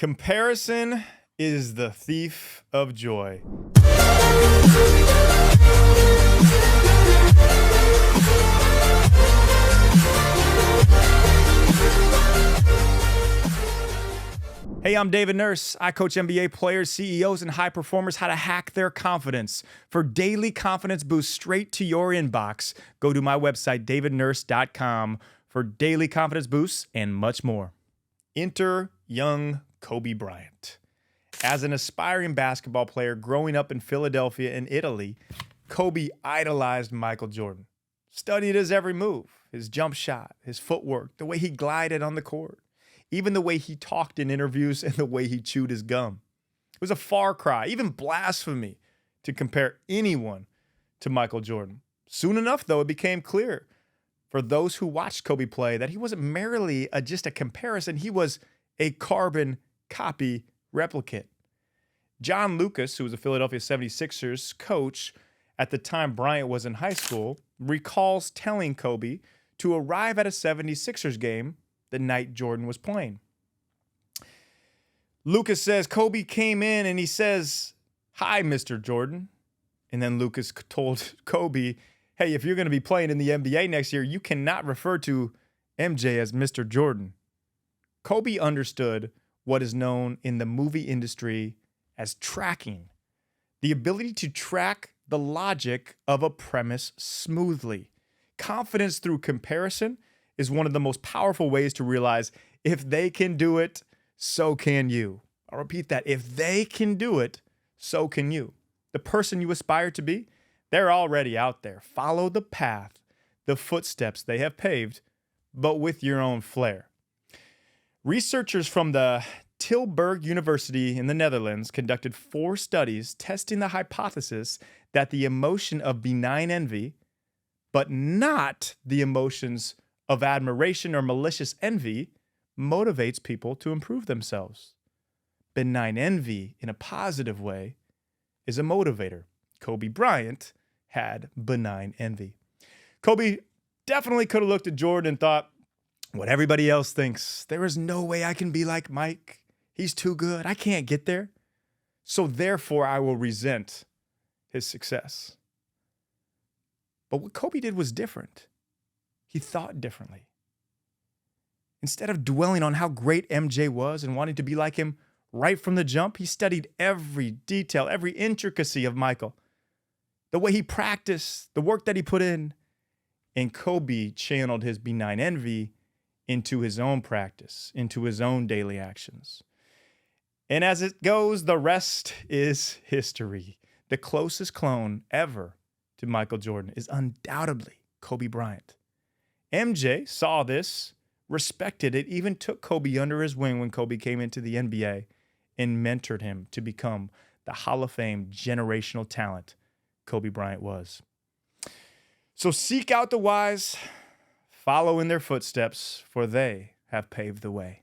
Comparison is the thief of joy. Hey, I'm David Nurse. I coach NBA players, CEOs, and high performers how to hack their confidence. For daily confidence boost straight to your inbox, go to my website, davidnurse.com, for daily confidence boosts and much more. Enter young Kobe Bryant. As an aspiring basketball player growing up in Philadelphia and Italy, Kobe idolized Michael Jordan, studied his every move, his jump shot, his footwork, the way he glided on the court, even the way he talked in interviews and the way he chewed his gum. It was a far cry, even blasphemy, to compare anyone to Michael Jordan. Soon enough, though, it became clear for those who watched Kobe play that he wasn't merely just a comparison, he was a carbon copy replicate. John Lucas, who was a Philadelphia 76ers coach at the time Bryant was in high school, recalls telling Kobe to arrive at a 76ers game the night Jordan was playing. Lucas says Kobe came in and he says, "Hi, Mr. Jordan." And then Lucas told Kobe, "Hey, if you're going to be playing in the NBA next year, you cannot refer to MJ as Mr. Jordan." Kobe understood what is known in the movie industry as tracking, the ability to track the logic of a premise smoothly. Confidence through comparison is one of the most powerful ways to realize if they can do it, so can you. I'll repeat that. If they can do it, so can you. The person you aspire to be, they're already out there. Follow the path, the footsteps they have paved, but with your own flair. Researchers from the Tilburg University in the Netherlands conducted 4 studies testing the hypothesis that the emotion of benign envy, but not the emotions of admiration or malicious envy, motivates people to improve themselves. Benign envy, in a positive way, is a motivator. Kobe Bryant had benign envy. Kobe definitely could have looked at Jordan and thought, what everybody else thinks, there is no way I can be like Mike. He's too good. I can't get there. So therefore, I will resent his success. But what Kobe did was different. He thought differently. Instead of dwelling on how great MJ was and wanting to be like him right from the jump, he studied every detail, every intricacy of Michael, the way he practiced, the work that he put in. And Kobe channeled his benign envy into his own practice, into his own daily actions. And as it goes, the rest is history. The closest clone ever to Michael Jordan is undoubtedly Kobe Bryant. MJ saw this, respected it, even took Kobe under his wing when Kobe came into the NBA and mentored him to become the Hall of Fame generational talent Kobe Bryant was. So seek out the wise, follow in their footsteps, for they have paved the way.